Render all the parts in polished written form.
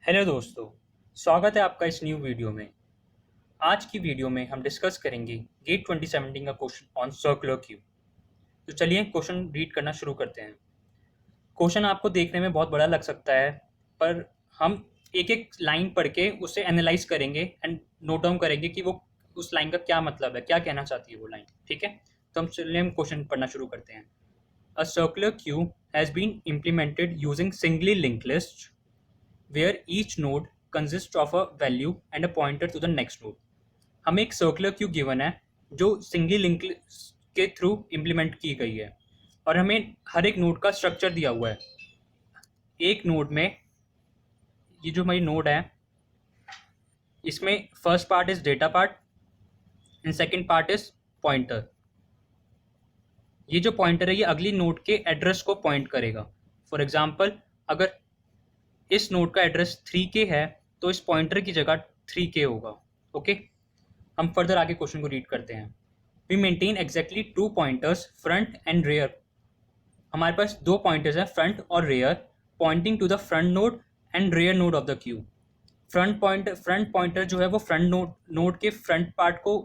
Hello दोस्तों, स्वागत है आपका इस न्यू वीडियो में। आज की वीडियो में हम डिस्कस करेंगे गेट 2017 का क्वेश्चन ऑन सर्कुलर क्यू। तो चलिए क्वेश्चन रीड करना शुरू करते हैं। क्वेश्चन आपको देखने में बहुत बड़ा लग सकता है, पर हम एक एक लाइन पढ़ के उसे एनालाइज करेंगे एंड नोट डाउन करेंगे कि वो उस लाइन का क्या मतलब है, क्या कहना चाहती है वो लाइन। ठीक है, तो हम क्वेश्चन पढ़ना शुरू करते हैं। A circular queue has been implemented using singly link list where each node consists of a value and a pointer to the next node। हमें एक सर्कुलर क्यू गिवन है जो सिंगल लिंक के थ्रू इम्प्लीमेंट की गई है और हमें हर एक नोड का स्ट्रक्चर दिया हुआ है। एक नोड में ये जो हमारी नोड है इसमें first part is data part and second part is pointer. ये जो पॉइंटर है ये अगली नोड के एड्रेस को पॉइंट करेगा। फॉर एग्जाम्पल, अगर इस नोड का एड्रेस 3K है तो इस पॉइंटर की जगह 3K होगा। ओके, हम फर्दर आगे क्वेश्चन को रीड करते हैं। We maintain exactly 2 pointers front and rear. हमारे पास 2 पॉइंटर्स हैं फ्रंट और rear, pointing to the front node and rear node of the queue. Front pointer जो है वो फ्रंट नोड के फ्रंट पार्ट को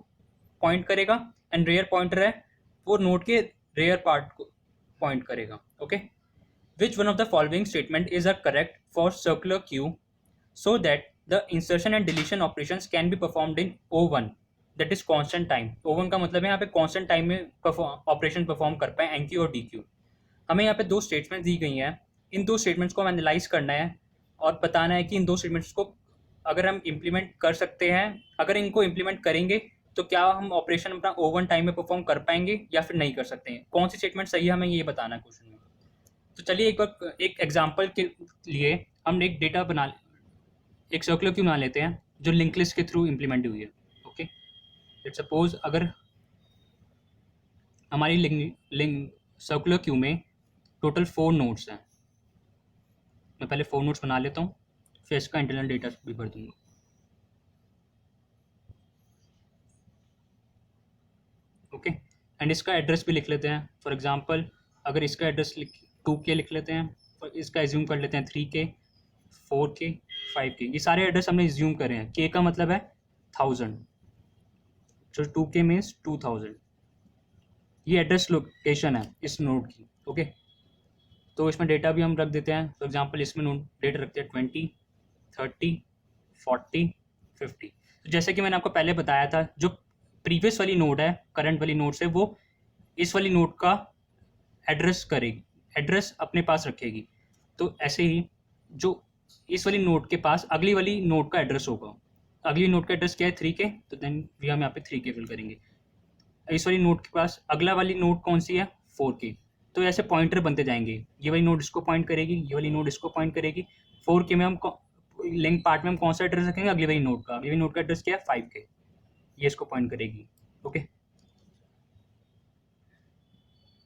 पॉइंट करेगा एंड रेयर पॉइंटर है वो नोड के रेयर पार्ट को पॉइंट करेगा। Okay, which one of the following statement is a correct for circular queue so that the insertion and deletion operations can be performed in O1, that is constant time। O1 का मतलब है यहाँ पे constant time में operation perform कर पाए NQ और DQ। हमें यहाँ पे दो स्टेटमेंट्स दी गई हैं, इन दो स्टेटमेंट्स को हम एनालाइज करना है और बताना है कि इन दो स्टेटमेंट्स को अगर हम इम्प्लीमेंट कर सकते हैं, अगर इनको इम्प्लीमेंट करेंगे तो क्या हम ऑपरेशन अपना O1 टाइम में परफॉर्म कर पाएंगे या फिर नहीं कर सकते हैं। कौन सी स्टेटमेंट सही है हमें ये बताना है क्वेश्चन में। तो चलिए एक बार एक एग्जांपल के लिए हम एक एक सर्कुलर क्यू बना लेते हैं जो लिंक लिस्ट के थ्रू इम्प्लीमेंट हुई है। ओके, लेट्स सपोज अगर हमारी लिंक सर्कुलर क्यू में टोटल 4 नोड्स हैं। मैं पहले 4 नोड्स बना लेता हूँ, फिर इसका इंटरनल डेटा भी भर दूंगा। ओके, एंड इसका एड्रेस भी लिख लेते हैं। फॉर एग्जांपल, अगर इसका एड्रेस 2K लिख लेते हैं और इसका एज्यूम कर लेते हैं 3K, 4K, 5K। ये सारे एड्रेस हमने एज्यूम करे हैं। K का मतलब है 1000, जो 2K मीन्स 2000। ये एड्रेस लोकेशन है इस नोड की। ओके, तो इसमें डेटा भी हम रख देते हैं। फॉर एग्जांपल इसमें नोड डेटा रखते हैं 20, 30, 40, 50। तो जैसे कि मैंने आपको पहले बताया था, जो प्रीवियस वाली नोड है करंट वाली नोड से वो इस वाली नोड का एड्रेस करेगी, एड्रेस अपने पास रखेगी। तो ऐसे ही जो इस वाली नोड के पास अगली वाली नोड का एड्रेस होगा, अगली नोड का एड्रेस क्या है 3K, तो देन भी हम यहाँ पे 3K फिल करेंगे। इस वाली नोड के पास अगला वाली नोड कौन सी है 4K। तो ऐसे पॉइंटर बनते जाएंगे, ये वाली नोड इसको पॉइंट करेगी, ये वाली नोड इसको पॉइंट करेगी। 4K में हम लिंक पार्ट में हम कौन सा एड्रेस रखेंगे, अगली वाली नोड का। अगली नोड का एड्रेस क्या है 5K, ये इसको पॉइंट करेगी। ओके,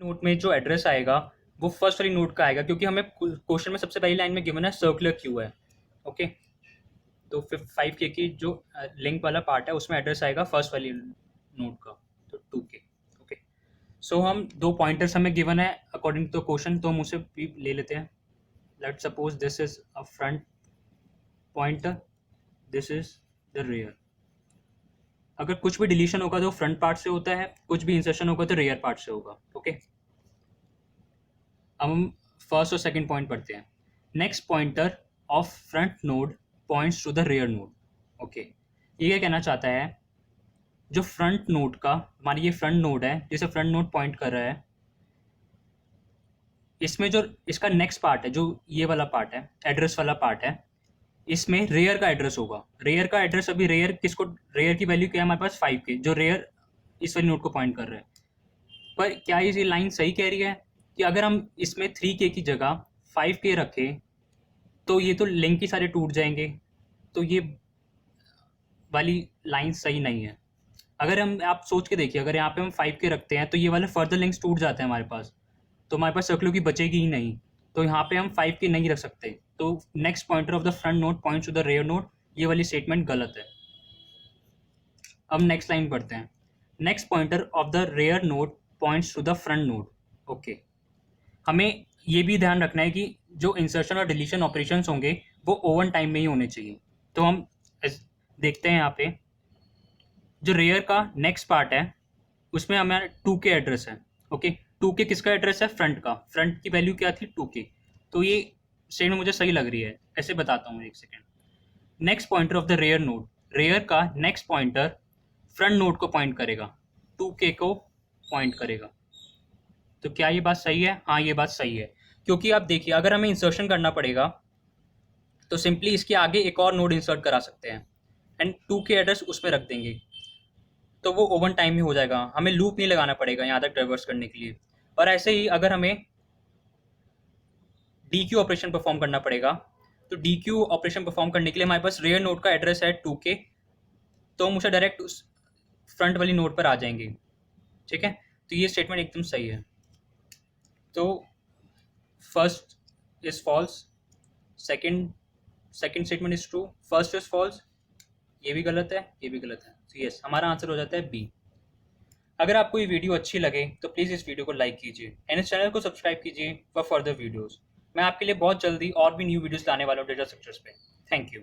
नोड में जो एड्रेस आएगा वो फर्स्ट वाली नोड का आएगा, क्योंकि हमें क्वेश्चन में सबसे पहली लाइन में गिवन है सर्कुलर क्यू है। ओके, तो 5K की जो लिंक वाला पार्ट है उसमें एड्रेस आएगा फर्स्ट वाली नोड का, तो 2K। ओके, सो हम दो पॉइंटर्स हमें गिवन है अकॉर्डिंग टू क्वेश्चन, तो हम उसे भी ले लेते हैं। Let's suppose this is a front pointer, this is the rear. अगर कुछ भी डिलीशन होगा तो फ्रंट पार्ट से होता है, कुछ भी इंसर्शन होगा तो रेयर पार्ट से होगा। ओके, अब हम फर्स्ट और सेकंड पॉइंट पढ़ते हैं। Next pointer of front node points to the rear node. Okay, ये क्या कहना चाहता है, जो फ्रंट नोड का, हमारी ये फ्रंट नोड है जिसे फ्रंट नोड पॉइंट कर रहा है, इसमें जो इसका नेक्स्ट पार्ट है, जो ये वाला पार्ट है, एड्रेस वाला पार्ट है, इसमें रेयर का एड्रेस होगा। रेयर का एड्रेस अभी रेयर किसको, रेयर की वैल्यू क्या है हमारे पास 5K, जो रेयर इस वाली नोड को पॉइंट कर रहा है। पर क्या ये लाइन सही कह रही है कि अगर हम इसमें 3K की जगह 5K रखें तो ये तो लिंक ही सारे टूट जाएंगे, तो ये वाली लाइन सही नहीं है। अगर हम, आप सोच के देखिए, अगर यहाँ पे हम 5K रखते हैं तो ये वाले फर्दर लिंक्स टूट जाते हैं हमारे पास, तो हमारे पास सर्कुलर की बचेगी ही नहीं। तो यहाँ पे हम 5K नहीं रख सकते। तो next pointer of the front node points to the rear node, ये वाली स्टेटमेंट गलत है। अब नेक्स्ट लाइन पढ़ते हैं। Next pointer of the rear node points to the front node. Okay, हमें ये भी ध्यान रखना है कि जो इंसर्शन और डिलीशन ऑपरेशंस होंगे वो ओवन टाइम में ही होने चाहिए। तो हम देखते हैं यहाँ पे जो रेयर का नेक्स्ट पार्ट है उसमें हमारा 2K एड्रेस है। ओके, 2K किसका एड्रेस है? फ्रंट का। फ्रंट की वैल्यू क्या थी? 2K। तो ये स्टेटमेंट मुझे सही लग रही है, ऐसे बताता हूँ, एक second. Next pointer of the rear node, rear का नेक्स्ट पॉइंटर फ्रंट नोड को पॉइंट करेगा, 2K को पॉइंट करेगा। तो क्या ये बात सही है? हाँ, ये बात सही है, क्योंकि आप देखिए अगर हमें इंसर्शन करना पड़ेगा तो सिंपली इसके आगे एक और नोड इंसर्ट करा सकते हैं एंड 2K एड्रेस उसमें रख देंगे, तो वो ओवन टाइम में हो जाएगा, हमें लूप नहीं लगाना पड़ेगा यहाँ तक ट्रेवर्स करने के लिए। और ऐसे ही अगर हमें DQ ऑपरेशन परफॉर्म करना पड़ेगा, तो DQ ऑपरेशन परफॉर्म करने के लिए हमारे पास रेयर नोड का एड्रेस है 2K, तो हम उसे डायरेक्ट उस फ्रंट वाली नोड पर आ जाएंगे। ठीक है, तो ये स्टेटमेंट एकदम सही है। तो first is false, second second statement is true, first is false, ये भी गलत है, ये भी गलत है। तो यस, हमारा आंसर हो जाता है बी। अगर आपको ये वीडियो अच्छी लगे तो प्लीज़ इस वीडियो को लाइक कीजिए एंड इस चैनल को सब्सक्राइब कीजिए फॉर फर्दर वीडियोस। मैं आपके लिए बहुत जल्दी और भी न्यू वीडियोस लाने वाला हूँ डेटा स्ट्रक्चर्स पे। Thank you.